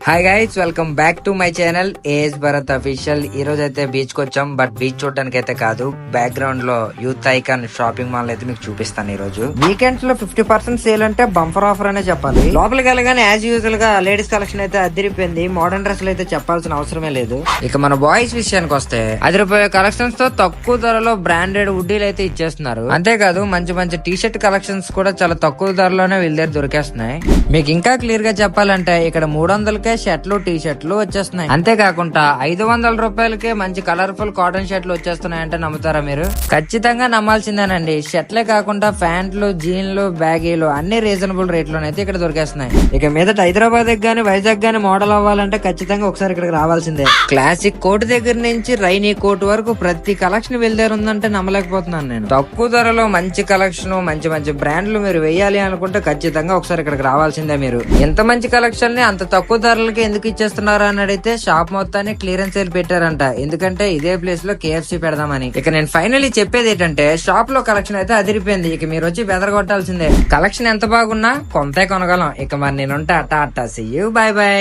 Hi guys, welcome back to my channel AS Bharat official. ఈ రోజు అయితే బీచ్ కి వచ్చాం, బట్ బీచ్ చూడడానికి అయితే కాదు. బ్యాక్గ్రౌండ్ లో యూత్ ఐకాన్ షాపింగ్ మాల్ అయితే మీకు చూపిస్తాను. ఈ రోజు వీకెండ్స్ లో 50% సేల్ అంటే బంపర్ ఆఫర్ అనే చెప్పాలి. లోపలికి వెళ్ళగానే యాజ్ యూజువల్ గా లేడీస్ కలెక్షన్ అయితే అదిరిపోయింది. మోడర్న్ డ్రెస్సులు అయితే చెప్పాల్సిన అవసరమే లేదు. ఇక మన బాయ్స్ విషయానికి వస్తే అదిరిపోయే కలెక్షన్స్ తో తక్కువ ధరలో బ్రాండెడ్ వుడ్డీలు అయితే ఇచ్చేస్తున్నారు. అంతేకాదు మంచి మంచి టీ షర్ట్ కలెక్షన్స్ కూడా చాలా తక్కువ ధరలోనే వీళ్ళ దగ్గర దొరికేస్తున్నాయి. మీకు ఇంకా క్లియర్ గా చెప్పాలంటే ఇక్కడ 300కే షర్ట్లు టీ షర్ట్లు వచ్చేస్తున్నాయి. అంతేకాకుండా 500 రూపాయలకే మంచి కలర్ఫుల్ కాటన్ షర్ట్లు వచ్చేస్తున్నాయంటే నమ్ముతారా మీరు? ఖచ్చితంగా నమ్మాల్సిందేనండి. షర్ట్లే కాకుండా ప్యాంట్లు, జీన్లు, బ్యాగీలు అన్ని రీజనబుల్ రేట్ లోనైతే ఇక్కడ దొరికేస్తున్నాయి. ఇక మీదట హైదరాబాద్ గానీ వైజాగ్ గానీ మోడల్ అవ్వాలంటే ఖచ్చితంగా ఒకసారి ఇక్కడికి రావాల్సిందే. క్లాసిక్ కోట్ దగ్గర నుంచి రైనీ కోట్ వరకు ప్రతి కలెక్షన్ వీళ్ళ దగ్గర ఉందంటే నమ్మలేకపోతున్నాను నేను. తక్కువ ధరలో మంచి కలెక్షన్, మంచి మంచి బ్రాండ్లు మీరు వేయాలి అనుకుంటే ఖచ్చితంగా ఒకసారి ఇక్కడికి రావాల్సిందే మీరు. ఎంత మంచి కలెక్షన్ ని అంత తక్కువ ధరలకి ఎందుకు ఇచ్చేస్తున్నారు అని అడిగితే షాప్ మొత్తాన్ని క్లియరెన్స్ సేల్ పెట్టారంట. ఎందుకంటే ఇదే ప్లేస్ లో KFC పెడదామని. ఇక నేను ఫైనల్లీ చెప్పేది ఏంటంటే షాప్ లో కలెక్షన్ అయితే అదిరిపోయింది. ఇక మీరు వచ్చి బెదరగొట్టాల్సిందే. కలెక్షన్ ఎంత బాగున్నా కొంతే కొనగలం. ఇక మరి నేనుంటా. Tata, see you, bye by.